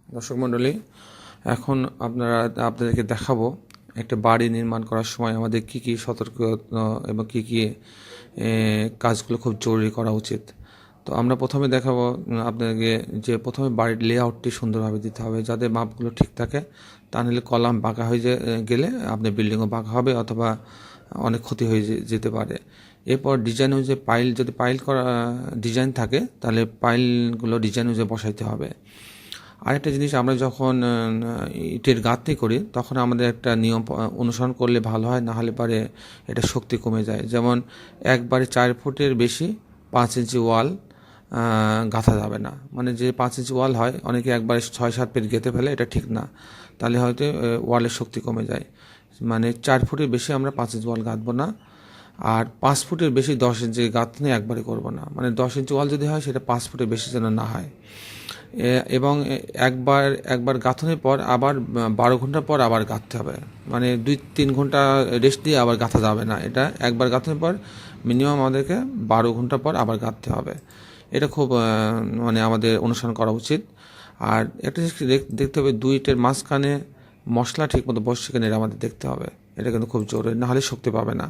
দর্শক মণ্ডলী, এখন আপনাদেরকে দেখাবো একটা বাড়ি নির্মাণ করার সময় আমাদের কি কি সতর্ক এবং কি কি কাজগুলো খুব জরুরি করা উচিত। তো আমরা প্রথমে দেখাবো আপনাদেরকে যে প্রথমে বাড়ির লেআউটটি সুন্দরভাবে দিতে হবে, যাতে মাপগুলো ঠিক থাকে। তা নাহলে কলাম বাঁকা হয়ে গেলে আপনার বিল্ডিংও বাঁকা হবে অথবা অনেক ক্ষতি হয়ে যেতে পারে। এরপর ডিজাইন অনুযায়ী যদি পাইল করা ডিজাইন থাকে তাহলে পাইলগুলো ডিজাইন অনুযায়ী বসাইতে হবে। আরেকটা জিনিস, আমরা যখন ইটের গাঁথনি করি তখন আমাদের একটা নিয়ম অনুসরণ করলে ভালো হয়, না হলে পারে এটা শক্তি কমে যায়। যেমন একবারে 4 ফুটের বেশি 5 ইঞ্চি ওয়াল গাঁথা যাবে না। মানে যে 5 ইঞ্চি ওয়াল হয়, অনেকে একবারে 6-7 ফিট গেঁথে ফেলে, এটা ঠিক না। তাহলে হয়তো ওয়ালের শক্তি কমে যায়। মানে 4 ফুটের বেশি আমরা 5 ইঞ্চি ওয়াল গাঁথবো না, আর 5 ফুটের বেশি 10 ইঞ্চি গাঁথনি একবারে করব না। মানে 10 ইঞ্চি ওয়াল যদি হয় সেটা 5 ফুটের বেশি যেন না হয়। এবং একবার গাঁথনির পর আবার 12 ঘন্টা পর আবার গাঁথতে হবে। মানে 2-3 ঘন্টা রেস্ট দিয়ে আবার গাঁথা যাবে না। এটা একবার গাঁথনির পর মিনিমাম আমাদেরকে 12 ঘন্টা পর আবার গাঁথতে হবে। এটা খুব মানে আমাদের অনুসরণ করা উচিত। আর একটা জিনিস দেখতে হবে, 2 ইটের মাঝখানে মশলা ঠিক মতো বসছে কিনা এটা আমাদের দেখতে হবে। এটা কিন্তু খুব জরুরি, নাহলে শক্তি পাবে না।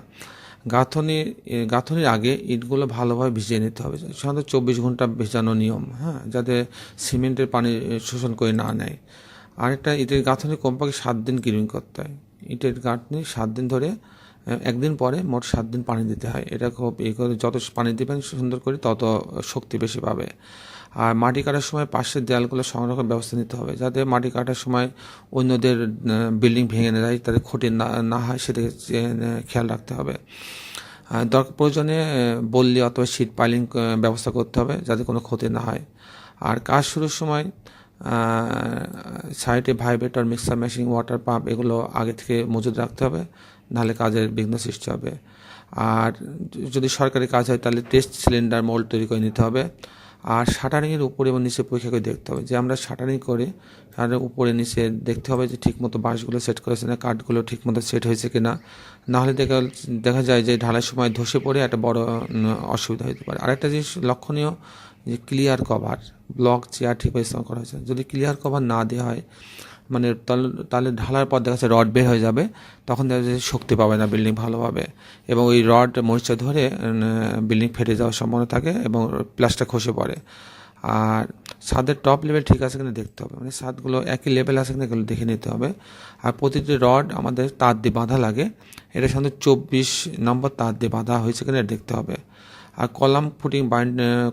গাঁথনির আগে ইটগুলো ভালোভাবে ভিজিয়ে নিতে হবে। সাধারণত 24 ঘন্টা ভেজানো নিয়ম, যাতে সিমেন্টের পানি শোষণ করে না নেয়। আরেকটা, ইটের গাঁথনি কমপক্ষে 7 দিন গ্রিনিং করতে হয়। ইটের গাঁথনি 7 দিন ধরে, একদিন পরে মোট 7 দিন পানি দিতে হয়। এটা খুব যত পানি দিবেন সুন্দর করে তত শক্তি বেশি পাবে। আর মাটি কাটার সময় পাশের দেয়ালগুলো সংরক্ষণ ব্যবস্থা নিতে হবে, যাতে মাটি কাটার সময় অন্যদের বিল্ডিং ভেঙে না যায়, তাদের ক্ষতি না হয়, সেদিকে খেয়াল রাখতে হবে। প্রয়োজনে বল্লি অথবা শীট পাইলিং ব্যবস্থা করতে হবে, যাতে কোনো ক্ষতি না হয়। আর কাজ শুরুর সময় সাইটে vibrator, mixer machine, water pump এগুলো আগে থেকে মজুদ রাখতে হবে, নাহলে কাজের বিঘ্ন সৃষ্টি হবে। আর যদি সরকারি কাজ হয় তাহলে টেস্ট সিলিন্ডার মোল্ড তৈরি করে নিতে হবে। আর শাটারিংয়ের উপরে এবং নিচে পরীক্ষা করে দেখতে হবে যে আমরা শাটারিং করে আর উপরে নিচে দেখতে হবে যে ঠিকমতো বাঁশগুলো সেট করেছে না, কাঠগুলো ঠিকমতো সেট হয়েছে কিনা। নাহলে দেখা যায় যে ঢালার সময় ধসে পড়ে একটা বড় অসুবিধা হতে পারে। আরেকটা জিনিস লক্ষণীয়, যে ক্লিয়ার কভার, ব্লক চেয়ার ঠিকভাবে ইস্তেমাল করা হয়েছে। যদি ক্লিয়ার কভার না দেওয়া হয়, মানে তাহলে ঢালার পর দেখা যাচ্ছে রড বের হয়ে যাবে, তখন দেখা যাচ্ছে শক্তি পাবে না বিল্ডিং ভালোভাবে, এবং ওই রড মরিচা ধরে বিল্ডিং ফেটে যাওয়ার সম্ভাবনা থাকে এবং প্লাস্টার খসে পড়ে। আর ছাদের টপ লেভেল ঠিক আছে কিনা দেখতে হবে, মানে ছাদগুলো একই লেভেল আছে কিনা এগুলো দেখে নিতে হবে। আর প্রতিটি রড আমাদের তার দিয়ে বাঁধা লাগে, এটা সাধারণত 24 নম্বর তার দিয়ে বাঁধা হয়েছে কিনা দেখতে হবে। আর কলাম ফুটিং,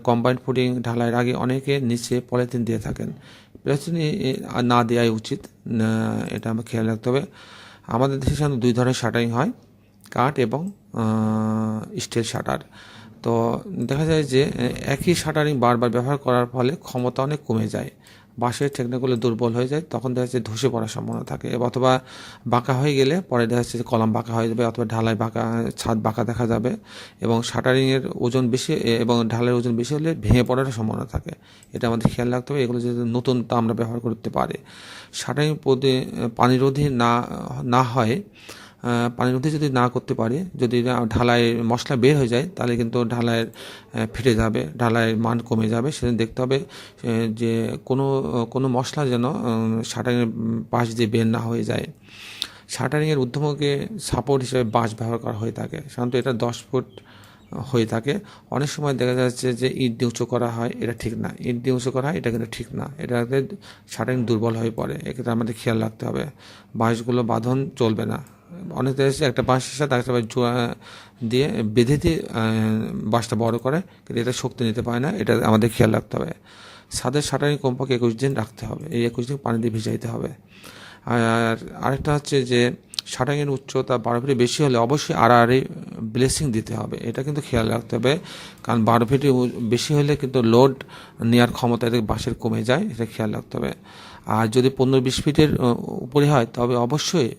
কম্বাইন্ড ফুটিং ঢালাইয়ের আগে অনেকে নিচে পলিথিন দিয়ে থাকেন, পলিথিন না দেওয়াই উচিত, এটা আমরা খেয়াল রাখতে হবে। আমাদের দেশে সাধারণত 2 ধরনের শাটারিং হয়, কাঠ এবং স্টিল শাটার। তো দেখা যায় যে একই শাটারিং বারবার ব্যবহার করার ফলে ক্ষমতা অনেক কমে যায়, বাঁশের টেকনিকগুলো দুর্বল হয়ে যায়, তখন দেখা যাচ্ছে ধসে পড়ার সম্ভাবনা থাকে, অথবা বাঁকা হয়ে গেলে পরে দেখা যাচ্ছে কলাম বাঁকা হয়ে যাবে, অথবা ঢালাই বাঁকা, ছাদ বাঁকা দেখা যাবে। এবং শাটারিংয়ের ওজন বেশি এবং ঢালাইয়ের ওজন বেশি হলে ভেঙে পড়ার সম্ভাবনা থাকে, এটা আমাদের খেয়াল রাখতে হবে। এগুলো যদি নতুন তা আমরা ব্যবহার করতে পারি। শাটারিং পানিরোধী না হয়, পানিরোধী যদি না করতে পারি, যদি ঢালাই মশলা বের হয়ে যায়, তাহলে কিন্তু ঢালাইয়ের ফেটে যাবে, ঢালাইয়ের মান কমে যাবে। সেদিন দেখতে হবে যে কোনো মশলা যেন শাটারিংয়ের পাশ দিয়ে বের না হয়ে যায়। শাটারিংয়ের ঊর্ধ্বমুখে সাপোর্ট হিসেবে বাঁশ ব্যবহার করা হয়ে থাকে, সাধারণত এটা 10 ফুট হয়ে থাকে। অনেক সময় দেখা যাচ্ছে যে ইট দিয়ে উঁচু করা হয়, এটা ঠিক না। ইট দিয়ে উঁচু করা হয়, এটা কিন্তু ঠিক না, এটাতে শাটারিং দুর্বল হয়ে পড়ে। এক্ষেত্রে আমাদের খেয়াল রাখতে হবে, বাঁশগুলো বাঁধন চলবে না। অনেক দেশে একটা বাঁশের সাথে একটা জোড়া দিয়ে বেঁধে দিয়ে বাঁশটা বড় করে, কিন্তু এটা শক্তি নিতে পারে না, এটা আমাদের খেয়াল রাখতে হবে। ছাদের শাটারিং কমপক্ষে 21 দিন রাখতে হবে, এই 21 দিন পানি দিয়ে ভিজাইতে হবে। আর আরেকটা হচ্ছে যে শাটারিংয়ের উচ্চতা 12 ফিটের বেশি হলে অবশ্যই আড়াআড়ি ব্লেসিং দিতে হবে, এটা কিন্তু খেয়াল রাখতে হবে। কারণ 12 ফিটের বেশি হলে কিন্তু লোড নেওয়ার ক্ষমতা বাঁশের কমে যায়, এটা খেয়াল রাখতে হবে। আর যদি 15-20 ফিটের উপরে হয় তবে অবশ্যই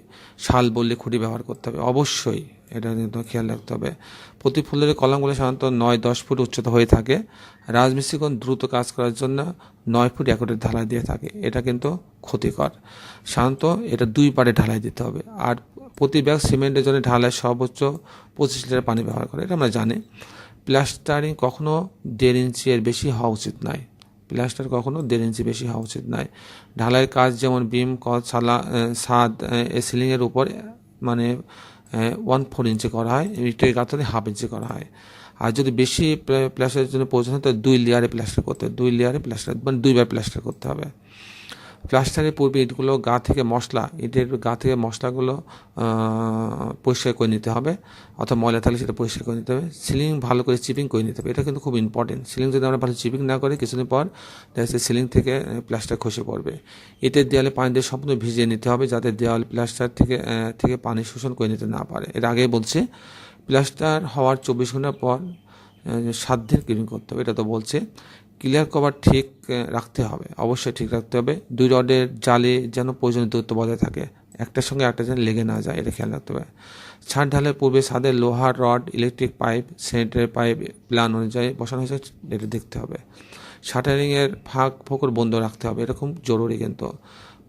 শাল বললে খুঁটি ব্যবহার করতে হবে, অবশ্যই এটা কিন্তু খেয়াল রাখতে হবে। প্রতি ফুলের কলামগুলো সাধারণত 9-10 ফুট উচ্চতা হয়ে থাকে। রাজমিস্ত্রিগণ দ্রুত কাজ করার জন্য 9 ফুট 1 ফুটের ঢালাই দিয়ে থাকে, এটা কিন্তু ক্ষতিকর। সাধারণত এটা 2 পারে ঢালাই দিতে হবে। আর প্রতি ব্যাগ সিমেন্টের জন্য ঢালাই সর্বোচ্চ 25 লিটার পানি ব্যবহার করে, এটা আমরা জানি। প্লাস্টারিং কখনো 1.5 ইঞ্চি এর বেশি হওয়া উচিত নয়। প্লাস্টার কখনো 1.5 ইঞ্চি বেশি হওয়া উচিত নয়। ঢালাইয়ের কাজ যেমন বিম, ছাদ, সিলিংয়ের উপর মানে 1/4 ইঞ্চি করা হয়, ইটের গাঁথনি 1/2 ইঞ্চি করা হয়। আর যদি বেশি প্লাস্টারের জন্য প্রয়োজন হয়, তো 2 লেয়ারে প্লাস্টার করতে হবে। 2 লেয়ারে প্লাস্টার মানে 2বার প্লাস্টার করতে হবে। প্লাস্টারের পূর্বে ইটের গা থেকে মশলাগুলো পরিষ্কার করে নিতে হবে, অথবা ময়লা থাকলে সেটা পরিষ্কার করে নিতে হবে। সিলিং ভালো করে চিপিং করে নিতে হবে, এটা কিন্তু খুব ইম্পর্টেন্ট। সিলিং যদি আমরা ভালো চিপিং না করি, কিছুদিন পর সিলিং থেকে প্লাস্টার খসে পড়বে। ইটের দেওয়ালে পানি দিয়ে সম্পূর্ণ ভিজিয়ে নিতে হবে, যাতে দেওয়াল প্লাস্টার থেকে পানি শোষণ করে নিতে না পারে। এর আগেই বলছি, প্লাস্টার হওয়ার 24 ঘন্টা পর 7 দিন ক্লিন করতে হবে, এটা তো বলছে। ক্লিয়ার কভার ঠিক রাখতে হবে, অবশ্যই ঠিক রাখতে হবে। 2 রডের জালে যেন প্রয়োজনীয় দূরত্ব বজায় থাকে, একটার সঙ্গে একটা যেন লেগে না যায়, এটা খেয়াল রাখতে হবে। ছাদ ঢালের পূর্বে ছাদের লোহার rod, electric pipe, sanitary pipe plan অনুযায়ী বসানো হয়েছে, এটা দেখতে হবে। শাটারিংয়ের ফাঁক ফোকর বন্ধ রাখতে হবে, এটা খুব জরুরি কিন্তু।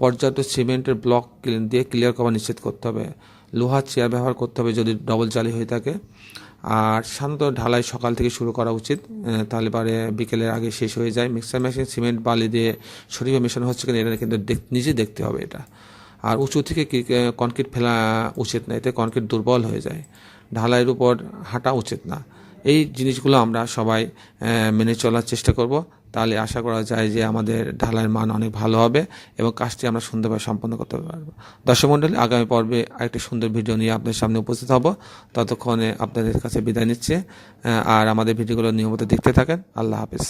পর্যাপ্ত সিমেন্টের ব্লক দিয়ে ক্লিয়ার কভার নিশ্চিত করতে হবে। লোহার চেয়ার ব্যবহার করতে হবে যদি ডবল জালি হয়ে থাকে। আর সাধারণত ঢালাই সকাল থেকে শুরু করা উচিত, তাহলে পরে বিকেলের আগে শেষ হয়ে যায়। মিক্সার মেশিন সিমেন্ট বালি দিয়ে সঠিকভাবে মেশানো হচ্ছে কিনা, এটা কিন্তু নিজে দেখতে হবে এটা। আর উঁচু থেকে কনক্রিট ফেলা উচিত না, এতে কনক্রিট দুর্বল হয়ে যায়। ঢালাইয়ের উপর হাঁটা উচিত না। এই জিনিসগুলো আমরা সবাই মেনে চলার চেষ্টা করব, তাহলে আশা করা যায় যে আমাদের ঢালাইয়ের মান অনেক ভালো হবে এবং কাজটি আমরা সুন্দরভাবে সম্পন্ন করতে পারবো। দর্শক মণ্ডলী, আগামী পর্বে আরেকটি সুন্দর ভিডিও নিয়ে আপনাদের সামনে উপস্থিত হব। ততক্ষণে আপনাদের কাছে বিদায় নিচ্ছে, আর আমাদের ভিডিওগুলো নিয়মিত দেখতে থাকেন। আল্লাহ হাফেজ।